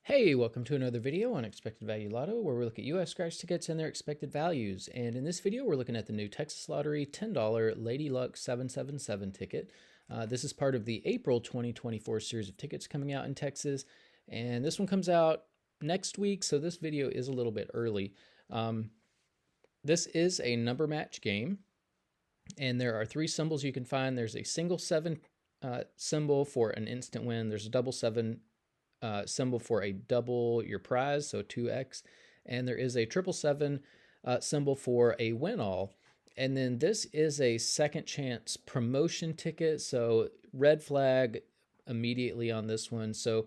Hey, welcome to another video on Expected Value Lotto, where we look at US scratch tickets and their expected values. And in this video, we're looking at the new Texas Lottery $10 Lady Luck 777 ticket. This is part of the April 2024 series of tickets coming out in Texas. And this one comes out next week, so this video is a little bit early. This is a number match game, and there are three symbols you can find. There's a single 7 symbol for an instant win. There's a double 7 symbol for a double your prize, so 2x, and there is a 777 symbol for a win all. And then this is a second chance promotion ticket, so red flag immediately on this one. So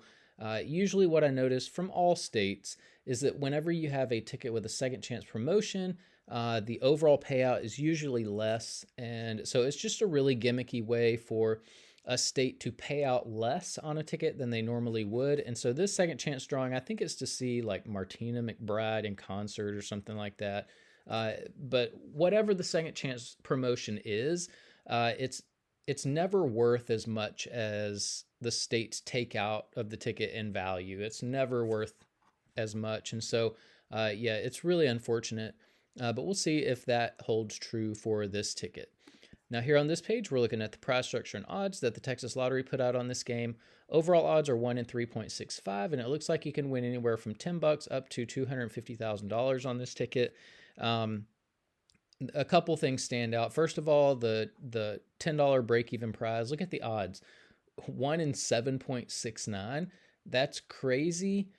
usually what I notice from all states is that whenever you have a ticket with a second chance promotion, the overall payout is usually less, and so it's just a really gimmicky way for a state to pay out less on a ticket than they normally would. And so this second chance drawing, I think it's to see like Martina McBride in concert or something like that. But whatever the second chance promotion is, it's never worth as much as the state's takeout of the ticket in value. It's never worth as much. And so, yeah, it's really unfortunate. But we'll see if that holds true for this ticket. Now here on this page, we're looking at the prize structure and odds that the Texas Lottery put out on this game. Overall odds are 1 in 3.65, and it looks like you can win anywhere from $10 up to $250,000 on this ticket. A couple things stand out. First of all, the $10 break-even prize. Look at the odds. 1 in 7.69. That's crazy.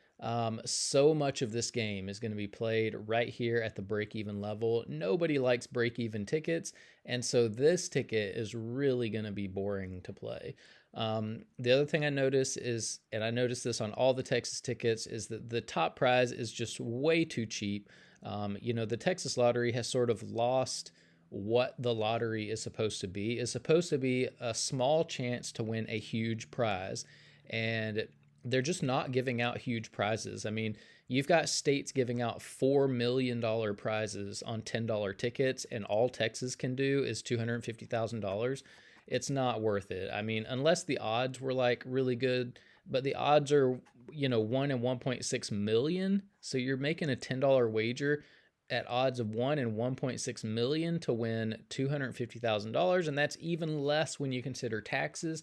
So much of this game is going to be played right here at the break-even level. Nobody likes break-even tickets, and so this ticket is really going to be boring to play. The other thing I notice is, and I noticed this on all the Texas tickets, is that the top prize is just way too cheap. The Texas Lottery has sort of lost what the lottery is supposed to be. It's supposed to be a small chance to win a huge prize, and they're just not giving out huge prizes. I mean, you've got states giving out $4 million prizes on $10 tickets, and all Texas can do is $250,000. It's not worth it. I mean, unless the odds were like really good, but the odds are, 1 in 1.6 million. So you're making a $10 wager at odds of 1 in 1.6 million to win $250,000. And that's even less when you consider taxes.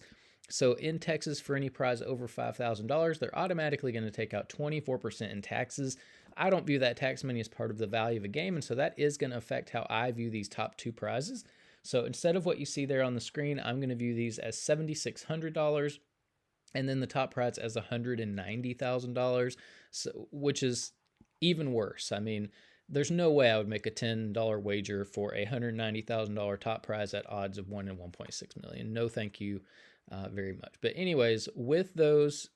So in Texas, for any prize over $5,000, they're automatically going to take out 24% in taxes. I don't view that tax money as part of the value of a game, and so that is going to affect how I view these top two prizes. So instead of what you see there on the screen, I'm going to view these as $7,600, and then the top prize as $190,000, so which is even worse. I mean, there's no way I would make a $10 wager for a $190,000 top prize at odds of 1 in 1.6 million. No, thank you. Very much. But anyways, with those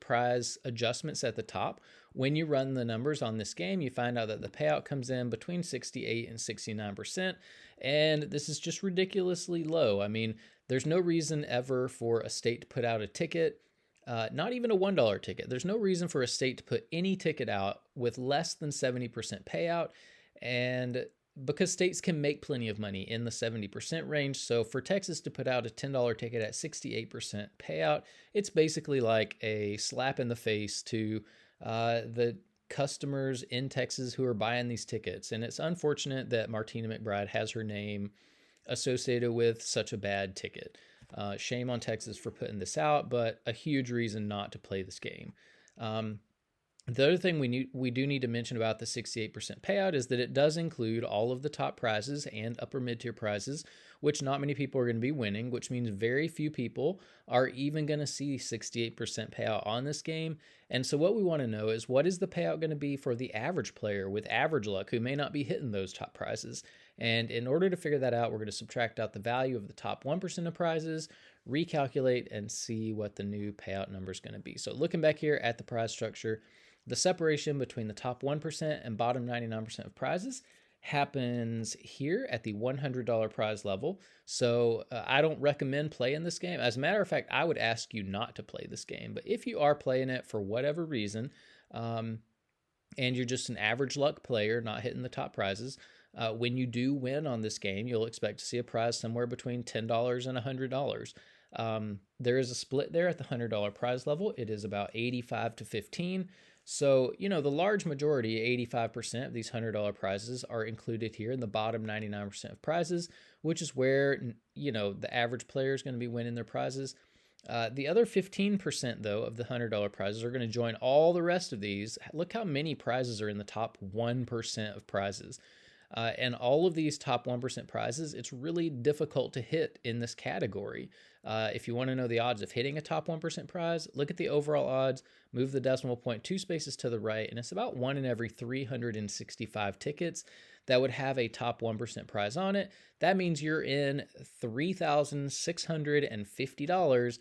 prize adjustments at the top, when you run the numbers on this game, you find out that the payout comes in between 68 and 69%, and this is just ridiculously low. I mean, there's no reason ever for a state to put out a ticket, not even a $1 ticket. There's no reason for a state to put any ticket out with less than 70% payout, and because states can make plenty of money in the 70% range. So for Texas to put out a $10 ticket at 68% payout, it's basically like a slap in the face to the customers in Texas who are buying these tickets. And it's unfortunate that Martina McBride has her name associated with such a bad ticket. Shame on Texas for putting this out, but a huge reason not to play this game. The other thing we do need to mention about the 68% payout is that it does include all of the top prizes and upper mid-tier prizes, which not many people are going to be winning, which means very few people are even going to see 68% payout on this game. And so what we want to know is, what is the payout going to be for the average player with average luck who may not be hitting those top prizes? And in order to figure that out, we're going to subtract out the value of the top 1% of prizes, recalculate, and see what the new payout number is going to be. So looking back here at the prize structure, the separation between the top 1% and bottom 99% of prizes happens here at the $100 prize level. So I don't recommend playing this game. As a matter of fact, I would ask you not to play this game. But if you are playing it for whatever reason, and you're just an average luck player, not hitting the top prizes, when you do win on this game, you'll expect to see a prize somewhere between $10 and $100. There is a split there at the $100 prize level. It is about 85 to 15. So, the large majority, 85% of these $100 prizes are included here in the bottom 99% of prizes, which is where, the average player is going to be winning their prizes. The other 15%, though, of the $100 prizes are going to join all the rest of these. Look how many prizes are in the top 1% of prizes. And all of these top 1% prizes, it's really difficult to hit in this category. If you want to know the odds of hitting a top 1% prize, look at the overall odds, move the decimal point 2 spaces to the right, and it's about 1 in every 365 tickets that would have a top 1% prize on it. That means you're in $3,650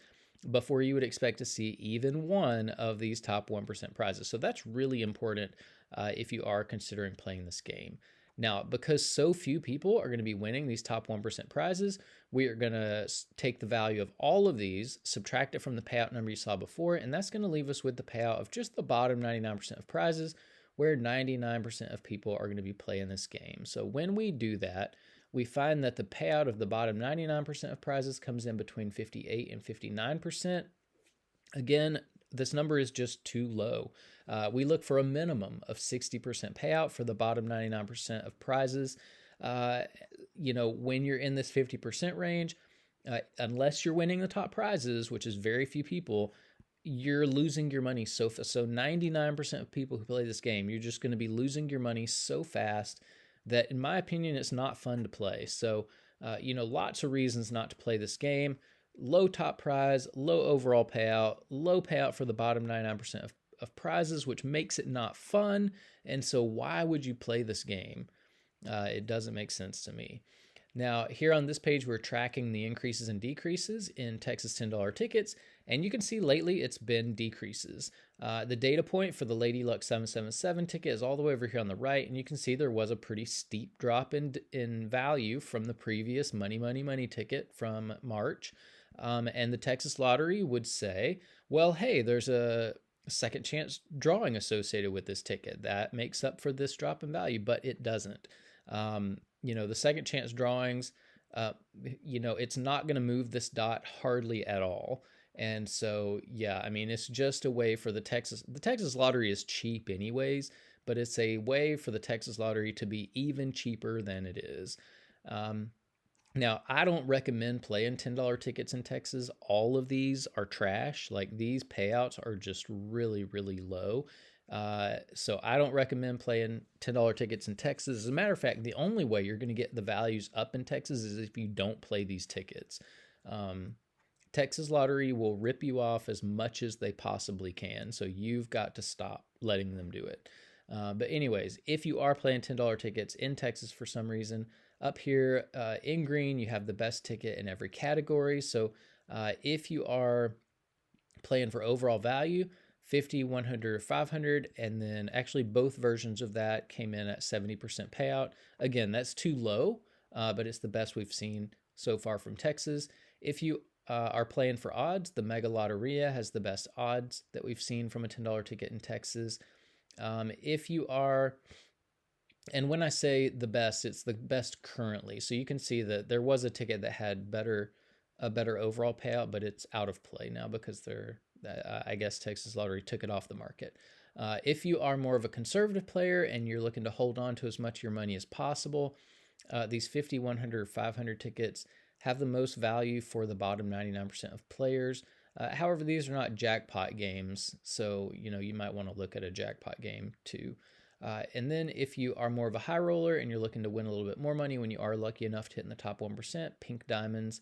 before you would expect to see even one of these top 1% prizes. So that's really important if you are considering playing this game. Now, because so few people are going to be winning these top 1% prizes, we are going to take the value of all of these, subtract it from the payout number you saw before, and that's going to leave us with the payout of just the bottom 99% of prizes, where 99% of people are going to be playing this game. So when we do that, we find that the payout of the bottom 99% of prizes comes in between 58 and 59%. Again, this number is just too low. We look for a minimum of 60% payout for the bottom 99% of prizes. When you're in this 50% range, unless you're winning the top prizes, which is very few people, you're losing your money so fast. So 99% of people who play this game, you're just going to be losing your money so fast that, in my opinion, it's not fun to play. So, lots of reasons not to play this game. Low top prize, low overall payout, low payout for the bottom 99% of prizes, which makes it not fun. And so why would you play this game? It doesn't make sense to me. Now, here on this page, we're tracking the increases and decreases in Texas $10 tickets, and you can see lately it's been decreases. The data point for the Lady Luck 777 ticket is all the way over here on the right, and you can see there was a pretty steep drop in value from the previous Money, Money, Money ticket from March. And the Texas Lottery would say, well, hey, there's a second chance drawing associated with this ticket that makes up for this drop in value, but it doesn't. The second chance drawings, it's not going to move this dot hardly at all. And so, it's just a way for the Texas Lottery is cheap anyways, but it's a way for the Texas Lottery to be even cheaper than it is. Now, I don't recommend playing $10 tickets in Texas. All of these are trash. Like, these payouts are just really, really low. So I don't recommend playing $10 tickets in Texas. As a matter of fact, the only way you're going to get the values up in Texas is if you don't play these tickets. Texas Lottery will rip you off as much as they possibly can. So you've got to stop letting them do it. But anyways, if you are playing $10 tickets in Texas for some reason, up here in green, you have the best ticket in every category. So if you are playing for overall value, 50, 100, or 500, and then actually both versions of that came in at 70% payout. Again, that's too low, but it's the best we've seen so far from Texas. If you are playing for odds, the Mega Lotteria has the best odds that we've seen from a $10 ticket in Texas. If you are, and when I say the best, it's the best currently. So you can see that there was a ticket that had a better overall payout, but it's out of play now because I guess Texas Lottery took it off the market. If you are more of a conservative player and you're looking to hold on to as much of your money as possible, these 50, 100, 500 tickets have the most value for the bottom 99% of players. However, these are not jackpot games, so you might want to look at a jackpot game too. And then if you are more of a high roller and you're looking to win a little bit more money when you are lucky enough to hit in the top 1%, Pink Diamonds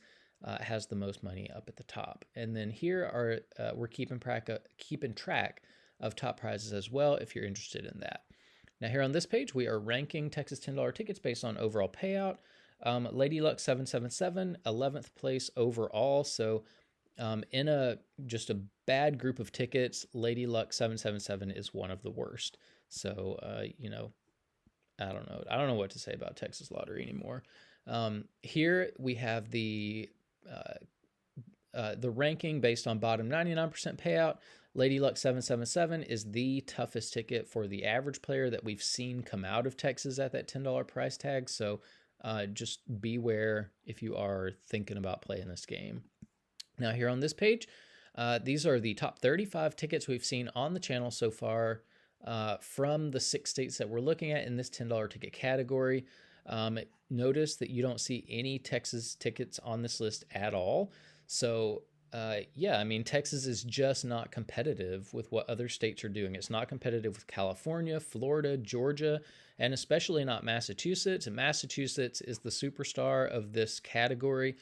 has the most money up at the top. And then here are we're keeping track of top prizes as well if you're interested in that. Now here on this page, we are ranking Texas $10 tickets based on overall payout. Lady Luck 777, 11th place overall. So in just a bad group of tickets, Lady Luck 777 is one of the worst. So, I don't know. I don't know what to say about Texas Lottery anymore. Here we have the ranking based on bottom 99% payout. Lady Luck 777 is the toughest ticket for the average player that we've seen come out of Texas at that $10 price tag. So just beware if you are thinking about playing this game. Now, here on this page, these are the top 35 tickets we've seen on the channel so far from the 6 states that we're looking at in this $10 ticket category. Notice that you don't see any Texas tickets on this list at all. So, yeah, I mean, Texas is just not competitive with what other states are doing. It's not competitive with California, Florida, Georgia, and especially not Massachusetts. And Massachusetts is the superstar of this category.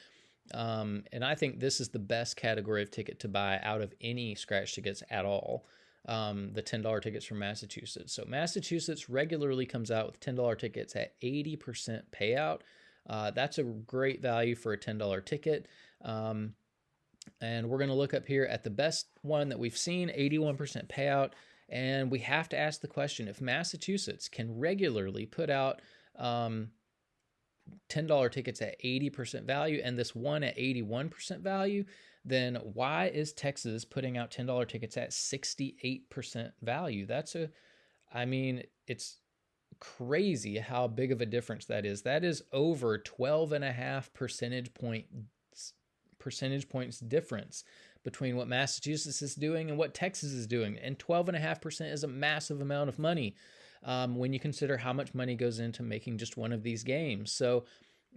And I think this is the best category of ticket to buy out of any scratch tickets at all. The $10 tickets from Massachusetts. So Massachusetts regularly comes out with $10 tickets at 80% payout. That's a great value for a $10 ticket. And we're going to look up here at the best one that we've seen, 81% payout. And we have to ask the question, if Massachusetts can regularly put out $10 tickets at 80% value and this one at 81% value, then why is Texas putting out $10 tickets at 68% value? I mean, it's crazy how big of a difference that is. That is over 12 and a half percentage points difference between what Massachusetts is doing and what Texas is doing. And 12.5% is a massive amount of money when you consider how much money goes into making just one of these games. So,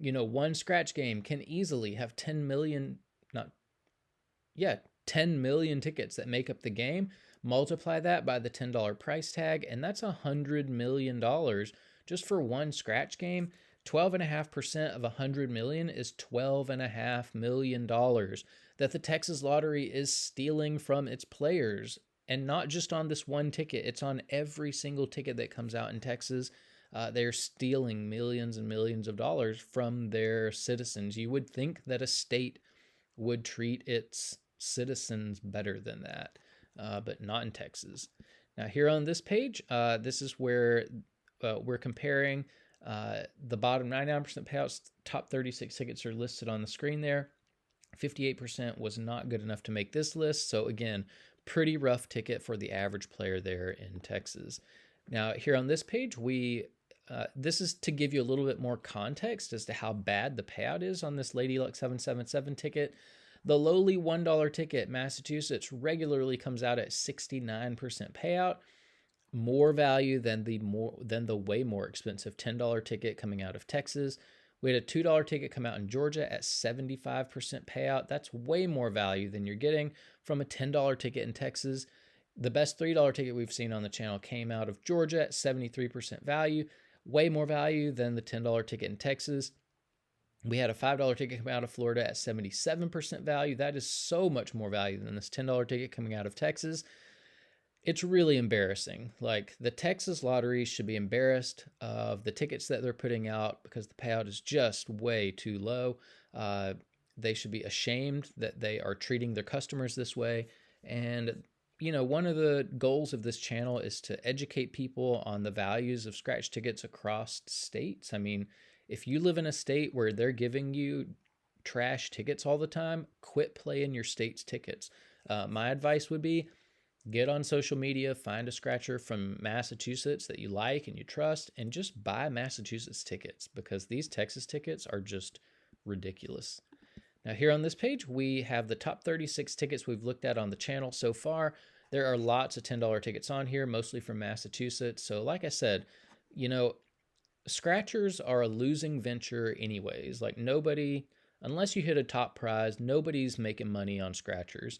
one scratch game can easily have 10 million, not, yeah, 10 million tickets that make up the game. Multiply that by the $10 price tag, and that's $100 million just for one scratch game. 12.5% of 100 million is $12.5 million that the Texas Lottery is stealing from its players. And not just on this one ticket, it's on every single ticket that comes out in Texas. They're stealing millions and millions of dollars from their citizens. You would think that a state would treat its citizens better than that, but not in Texas. Now, here on this page, this is where we're comparing the bottom 99% payouts. Top 36 tickets are listed on the screen there. 58% was not good enough to make this list. So again, pretty rough ticket for the average player there in Texas. Now, here on this page, this is to give you a little bit more context as to how bad the payout is on this Lady Luck 777 ticket. The lowly $1 ticket, Massachusetts, regularly comes out at 69% payout, more value than the way more expensive $10 ticket coming out of Texas. We had a $2 ticket come out in Georgia at 75% payout. That's way more value than you're getting from a $10 ticket in Texas. The best $3 ticket we've seen on the channel came out of Georgia at 73% value, way more value than the $10 ticket in Texas. We had a $5 ticket come out of Florida at 77% value. That is so much more value than this $10 ticket coming out of Texas. It's really embarrassing. Like, the Texas Lottery should be embarrassed of the tickets that they're putting out because the payout is just way too low. They should be ashamed that they are treating their customers this way. And, one of the goals of this channel is to educate people on the values of scratch tickets across states. I mean, if you live in a state where they're giving you trash tickets all the time, quit playing your state's tickets. My advice would be, get on social media, find a scratcher from Massachusetts that you like and you trust, and just buy Massachusetts tickets, because these Texas tickets are just ridiculous. Now, here on this page, we have the top 36 tickets we've looked at on the channel so far. There are lots of $10 tickets on here, mostly from Massachusetts. So like I said, scratchers are a losing venture anyways. Like, nobody, unless you hit a top prize, nobody's making money on scratchers.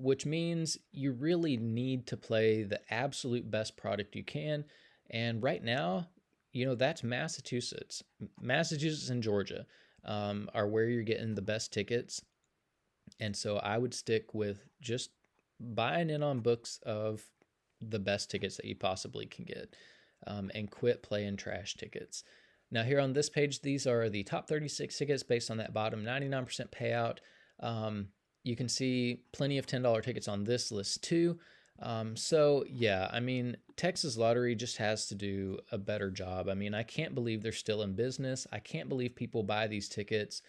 Which means you really need to play the absolute best product you can. And right now, that's Massachusetts. Massachusetts and Georgia are where you're getting the best tickets. And so I would stick with just buying in on books of the best tickets that you possibly can get, and quit playing trash tickets. Now, here on this page, these are the top 36 tickets based on that bottom 99% payout. You can see plenty of $10 tickets on this list too. So yeah, I mean, Texas Lottery just has to do a better job. I mean, I can't believe they're still in business. I can't believe people buy these tickets.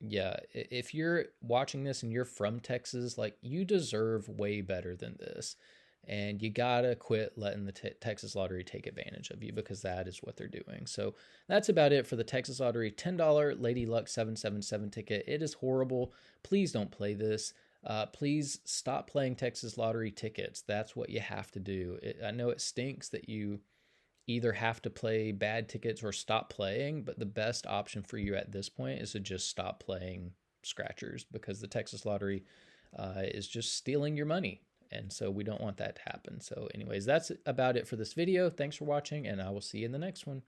Yeah, if you're watching this and you're from Texas, like, you deserve way better than this. and you gotta quit letting the Texas Lottery take advantage of you, because that is what they're doing. So that's about it for the Texas Lottery $10 Lady Luck 777 ticket. It is horrible. Please don't play this. Please stop playing Texas Lottery tickets. That's what you have to do. I know it stinks that you either have to play bad tickets or stop playing, but the best option for you at this point is to just stop playing scratchers, because the Texas Lottery is just stealing your money. And so we don't want that to happen. So anyways, that's about it for this video. Thanks for watching, and I will see you in the next one.